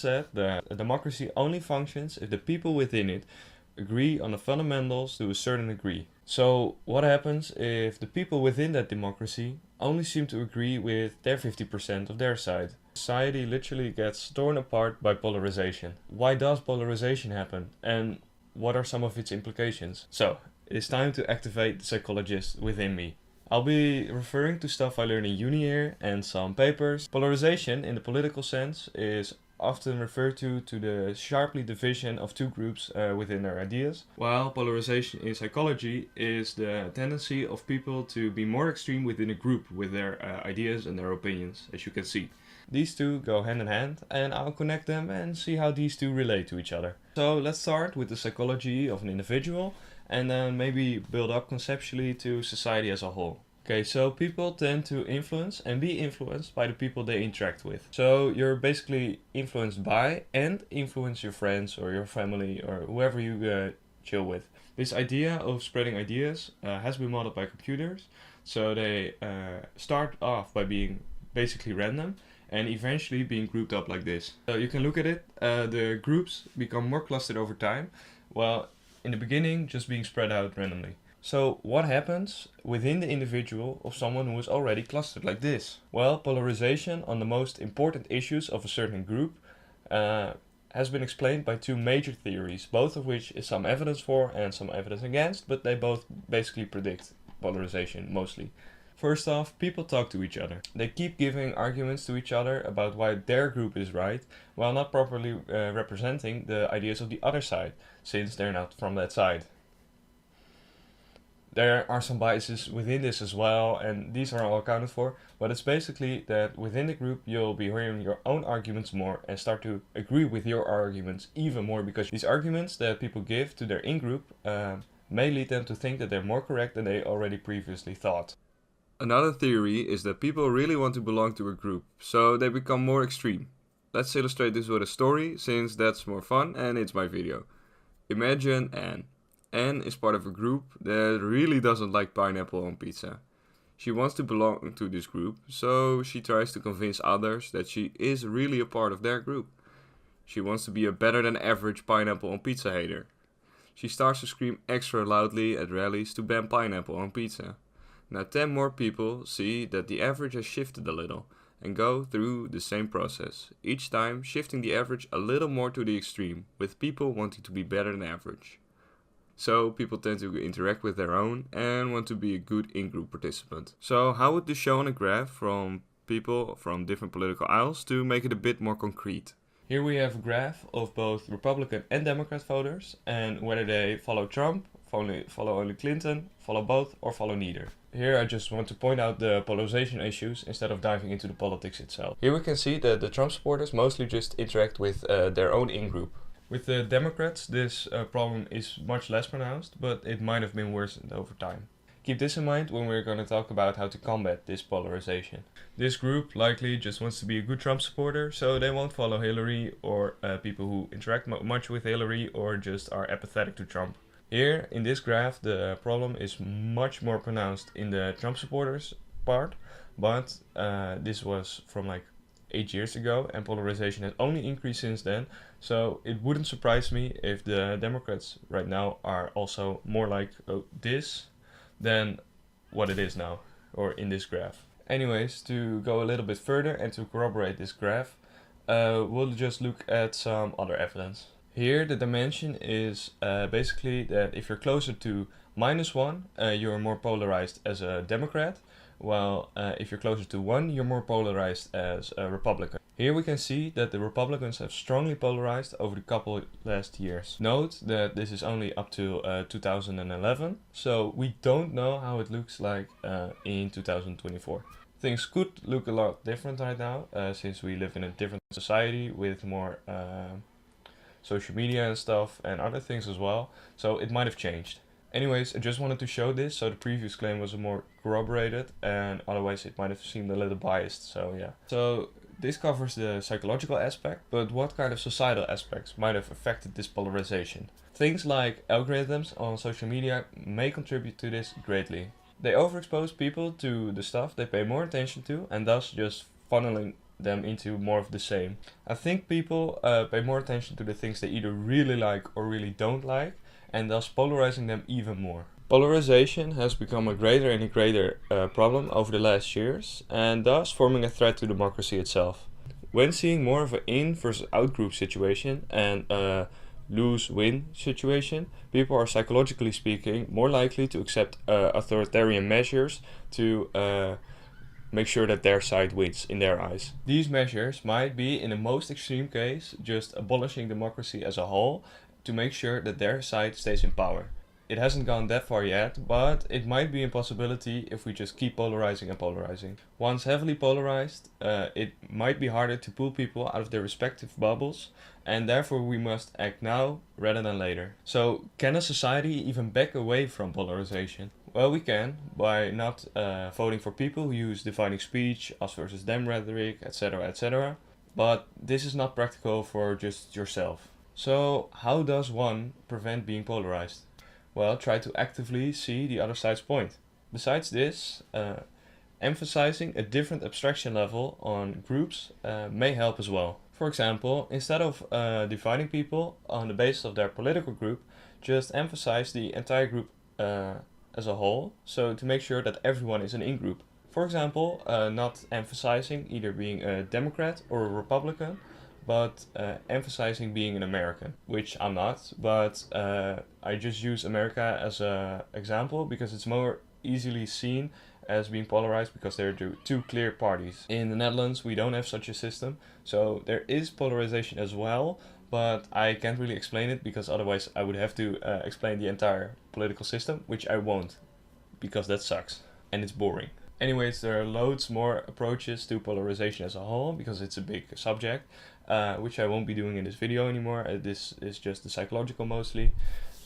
said that a democracy only functions if the people within it agree on the fundamentals to a certain degree. So what happens if the people within that democracy only seem to agree with their 50% of their side? Society literally gets torn apart by polarization. Why does polarization happen, and what are some of its implications? So, it's time to activate the psychologist within me. I'll be referring to stuff I learned in uni here and some papers. Polarization, in the political sense, is often referred to the sharply division of two groups within their ideas, while polarization in psychology is the tendency of people to be more extreme within a group with their ideas and their opinions, as you can see. These two go hand in hand, and I'll connect them and see how these two relate to each other. So let's start with the psychology of an individual and then maybe build up conceptually to society as a whole. Okay, so people tend to influence and be influenced by the people they interact with. So you're basically influenced by and influence your friends or your family or whoever you chill with. This idea of spreading ideas has been modeled by computers. So they start off by being basically random and eventually being grouped up like this. So you can look at it, the groups become more clustered over time, while in the beginning just being spread out randomly. So what happens within the individual of someone who is already clustered like this? Well, polarization on the most important issues of a certain group has been explained by two major theories, both of which is some evidence for and some evidence against, but they both basically predict polarization mostly. First off, people talk to each other. They keep giving arguments to each other about why their group is right, while not properly representing the ideas of the other side, since they're not from that side. There are some biases within this as well, and these are all accounted for, but it's basically that within the group you'll be hearing your own arguments more and start to agree with your arguments even more, because these arguments that people give to their in-group may lead them to think that they're more correct than they already previously thought. Another theory is that people really want to belong to a group, so they become more extreme. Let's illustrate this with a story, since that's more fun and it's my video. Imagine Anne. Anne is part of a group that really doesn't like pineapple on pizza. She wants to belong to this group, so she tries to convince others that she is really a part of their group. She wants to be a better than average pineapple on pizza hater. She starts to scream extra loudly at rallies to ban pineapple on pizza. Now 10 more people see that the average has shifted a little and go through the same process, each time shifting the average a little more to the extreme, with people wanting to be better than average. So people tend to interact with their own and want to be a good in-group participant. So how would this show on a graph from people from different political aisles to make it a bit more concrete? Here we have a graph of both Republican and Democrat voters and whether they follow Trump, follow only Clinton, follow both, or follow neither. Here I just want to point out the polarization issues instead of diving into the politics itself. Here we can see that the Trump supporters mostly just interact with their own in-group. With the Democrats, this problem is much less pronounced, but it might have been worsened over time. Keep this in mind when we're going to talk about how to combat this polarization. This group likely just wants to be a good Trump supporter, so they won't follow Hillary or people who interact much with Hillary or just are apathetic to Trump. Here, in this graph, the problem is much more pronounced in the Trump supporters part, but this was from like 8 years ago and polarization has only increased since then, so it wouldn't surprise me if the Democrats right now are also more like this than what it is now, or in this graph. Anyways, to go a little bit further and to corroborate this graph, we'll just look at some other evidence. Here the dimension is basically that if you're closer to -1, you're more polarized as a Democrat, while if you're closer to 1, you're more polarized as a Republican. Here we can see that the Republicans have strongly polarized over the couple last years. Note that this is only up to 2011, so we don't know how it looks like in 2024. Things could look a lot different right now, since we live in a different society with more social media and stuff and other things as well, so it might have changed. Anyways, I just wanted to show this, so the previous claim was more corroborated, and otherwise it might have seemed a little biased, so yeah. So this covers the psychological aspect, but what kind of societal aspects might have affected this polarization? Things like algorithms on social media may contribute to this greatly. They overexpose people to the stuff they pay more attention to, and thus just funneling them into more of the same. I think people pay more attention to the things they either really like or really don't like, and thus polarizing them even more. Polarization has become a greater and a greater problem over the last years, and thus forming a threat to democracy itself. When seeing more of an in versus out group situation and a lose-win situation, people are psychologically speaking more likely to accept authoritarian measures to make sure that their side wins in their eyes. These measures might be, in the most extreme case, just abolishing democracy as a whole to make sure that their side stays in power. It hasn't gone that far yet, but it might be a possibility if we just keep polarizing and polarizing. Once heavily polarized, it might be harder to pull people out of their respective bubbles, and therefore we must act now rather than later. So, can a society even back away from polarization? Well, we can, by not voting for people who use dividing speech, us versus them rhetoric, etc., etc. But this is not practical for just yourself. So, how does one prevent being polarized? Well, try to actively see the other side's point. Besides this, emphasizing a different abstraction level on groups may help as well. For example, instead of dividing people on the basis of their political group, just emphasize the entire group as a whole, so to make sure that everyone is an in-group. For example, not emphasizing either being a Democrat or a Republican, but emphasizing being an American, which I'm not, but I just use America as an example because it's more easily seen as being polarized because there are two clear parties. In the Netherlands, we don't have such a system, so there is polarization as well, but I can't really explain it because otherwise I would have to explain the entire political system, which I won't, because that sucks and it's boring. Anyways, there are loads more approaches to polarization as a whole because it's a big subject, which I won't be doing in this video anymore. This is just the psychological mostly.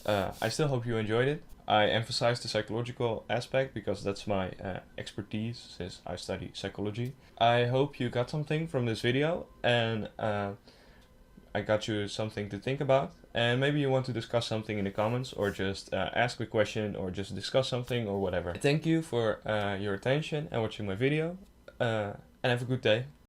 I still hope you enjoyed it. I emphasize the psychological aspect because that's my expertise since I study psychology. I hope you got something from this video and I got you something to think about, and maybe you want to discuss something in the comments or just ask a question or just discuss something or whatever. Thank you for your attention and watching my video, and have a good day.